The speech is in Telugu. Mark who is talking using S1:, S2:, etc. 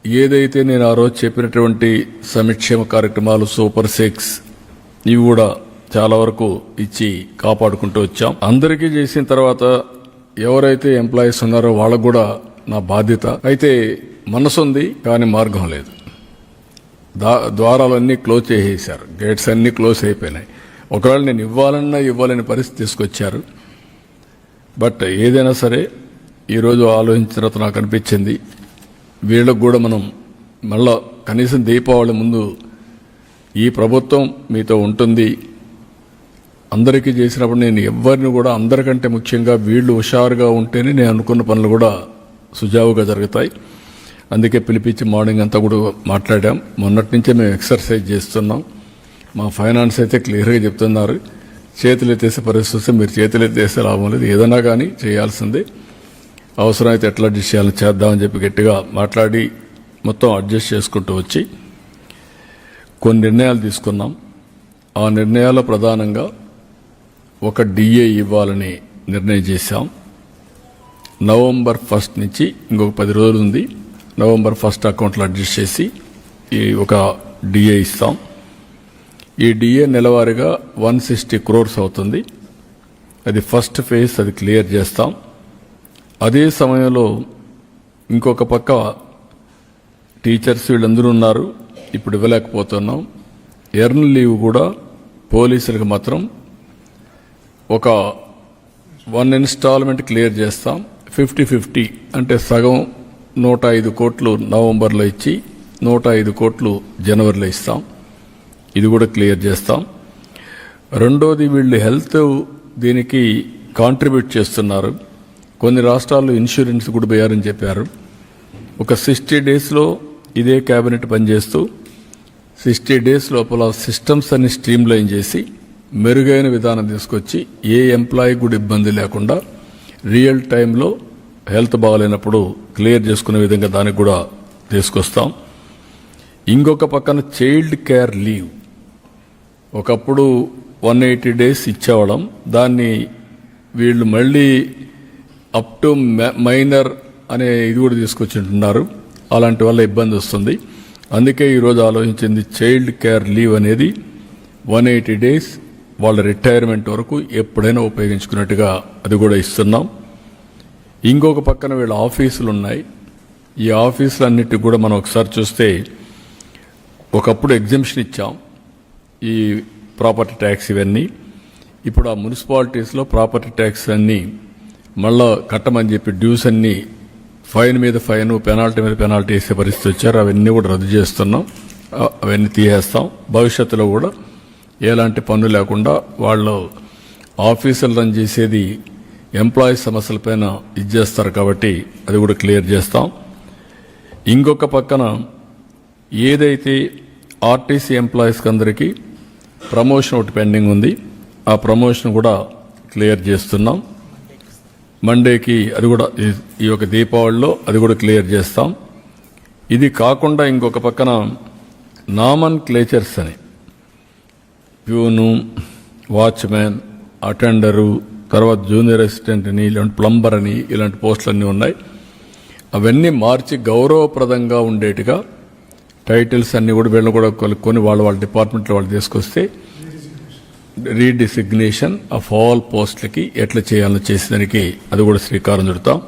S1: ఏదైతే నేను ఆ రోజు చెప్పినటువంటి సంక్షేమ కార్యక్రమాలు సూపర్ 6 ఇవి కూడా చాలా వరకు ఇచ్చి కాపాడుకుంటూ వచ్చాం. అందరికీ చేసిన తర్వాత ఎవరైతే ఎంప్లాయీస్ ఉన్నారో వాళ్ళకు కూడా నా బాధ్యత. అయితే మనసు ఉంది కానీ మార్గం లేదు. ద్వారాలన్నీ క్లోజ్ చేసేశారు, గేట్స్ అన్నీ క్లోజ్ అయిపోయినాయి. ఒకవేళ నేను ఇవ్వాలని పరిస్థితి తీసుకొచ్చారు. బట్ ఏదైనా సరే ఈరోజు ఆలోచించిన తర్వాత నాకు అనిపించింది వీళ్ళకు కూడా మనం మళ్ళా కనీసం దీపావళి ముందు ఈ ప్రభుత్వం మీతో ఉంటుంది, అందరికీ చేసినప్పుడు నేను ఎవరిని కూడా అందరికంటే ముఖ్యంగా వీళ్ళు హుషారుగా ఉంటేనే నేను అనుకున్న పనులు కూడా సుజావుగా జరుగుతాయి. అందుకే పిలిపించి మార్నింగ్ అంతా కూడా మాట్లాడాం. మొన్నటి నుంచే మేము ఎక్సర్సైజ్ చేస్తున్నాం. మా ఫైనాన్స్ అయితే క్లియర్గా చెప్తున్నారు, చేతులు ఎత్తేసే పరిస్థితి వస్తే మీరు చేతులు ఎత్తేసే లాభం లేదు, ఏదైనా కానీ చేయాల్సిందే, అవసరమైతే ఎట్లా అడ్జస్ట్ చేయాలని చేద్దామని చెప్పి గట్టిగా మాట్లాడి మొత్తం అడ్జస్ట్ చేసుకుంటూ వచ్చి కొన్ని నిర్ణయాలు తీసుకున్నాం. ఆ నిర్ణయాల్లో ప్రధానంగా ఒక డిఏ ఇవ్వాలని నిర్ణయం చేశాం. నవంబర్ 1 నుంచి ఇంకొక 10 రోజులు ఉంది. నవంబర్ 1 అకౌంట్లో అడ్జస్ట్ చేసి ఈ ఒక డిఏ ఇస్తాం. ఈ డిఏ నెలవారీగా 160 crores అవుతుంది. అది ఫస్ట్ ఫేజ్, అది క్లియర్ చేస్తాం. అదే సమయంలో ఇంకొక పక్క టీచర్స్ వీళ్ళందరూ ఉన్నారు, ఇప్పుడు ఇవ్వలేకపోతున్నాం. ఎర్న్ లీవ్ కూడా పోలీసులకు మాత్రం ఒక 1 ఇన్స్టాల్మెంట్ క్లియర్ చేస్తాం. 50-50 అంటే సగం 105 కోట్లు నవంబర్లో ఇచ్చి 105 కోట్లు జనవరిలో ఇస్తాం. ఇది కూడా క్లియర్ చేస్తాం. రెండోది వీళ్ళు హెల్త్ దీనికి కాంట్రిబ్యూట్ చేస్తున్నారు. కొన్ని రాష్ట్రాల్లో ఇన్సూరెన్స్ కూడా వేయాలని చెప్పారు. ఒక 60 డేస్లో ఇదే క్యాబినెట్ పనిచేస్తూ 60 డేస్ లోపల సిస్టమ్స్ అన్ని స్ట్రీమ్ లైన్ చేసి మెరుగైన విధానం తీసుకొచ్చి ఏ ఎంప్లాయీ కూడా ఇబ్బంది లేకుండా రియల్ టైంలో హెల్త్ బాగాలేనప్పుడు క్లియర్ చేసుకునే విధంగా దానికి కూడా తీసుకొస్తాం. ఇంకొక పక్కన చైల్డ్ కేర్ లీవ్ ఒకప్పుడు 180 డేస్ ఇచ్చేవాళ్ళం, దాన్ని వీళ్ళు మళ్ళీ అప్ టు మైనర్ అనే ఇది కూడా తీసుకొచ్చింటున్నారు. అలాంటి వల్ల ఇబ్బంది వస్తుంది. అందుకే ఈరోజు ఆలోచించింది చైల్డ్ కేర్ లీవ్ అనేది 180 డేస్ వాళ్ళ రిటైర్మెంట్ వరకు ఎప్పుడైనా ఉపయోగించుకున్నట్టుగా అది కూడా ఇస్తున్నాం. ఇంకొక పక్కన వీళ్ళ ఆఫీసులు ఉన్నాయి. ఈ ఆఫీసులన్నిటికి కూడా మనం ఒకసారి చూస్తే ఒకప్పుడు ఎగ్జంప్షన్ ఇచ్చాం ఈ ప్రాపర్టీ ట్యాక్స్ ఇవన్నీ. ఇప్పుడు ఆ మున్సిపాలిటీస్లో ప్రాపర్టీ ట్యాక్స్ అన్నీ మళ్ళా కట్టమని చెప్పి డ్యూస్ అన్నీ ఫైన్ మీద ఫైన్, పెనాల్టీ మీద పెనాల్టీ వేసే పరిస్థితి వచ్చారు. అవన్నీ కూడా రద్దు చేస్తున్నాం, అవన్నీ తీసేస్తాం. భవిష్యత్తులో కూడా ఎలాంటి పన్ను లేకుండా వాళ్ళు ఆఫీసులు రన్ చేసేది ఎంప్లాయీస్ సమస్యలపైన ఇది చేస్తారు కాబట్టి అది కూడా క్లియర్ చేస్తాం. ఇంకొక పక్కన ఏదైతే ఆర్టీసీ ఎంప్లాయీస్కి అందరికీ ప్రమోషన్ ఒకటి పెండింగ్ ఉంది, ఆ ప్రమోషన్ కూడా క్లియర్ చేస్తున్నాం. మండేకి అది కూడా ఈ యొక్క దీపావళిలో అది కూడా క్లియర్ చేస్తాం. ఇది కాకుండా ఇంకొక పక్కన నామన్ క్లేచర్స్ అని ప్యూను, వాచ్మ్యాన్, అటెండరు, తర్వాత జూనియర్ అసిస్టెంట్ అని, ఇలాంటి ప్లంబర్ అని ఇలాంటి పోస్టులన్నీ ఉన్నాయి. అవన్నీ మార్చి గౌరవప్రదంగా ఉండేట్టుగా టైటిల్స్ అన్నీ కూడా వీళ్ళని కూడా కొనుక్కొని వాళ్ళ డిపార్ట్మెంట్లో వాళ్ళు తీసుకొస్తే రీడిసిగ్నేషన్ ఆఫ్ ఆల్ పోస్టులకి ఎట్లా చేయాలో చేసేదానికి అది కూడా శ్రీకారం చుడతాం.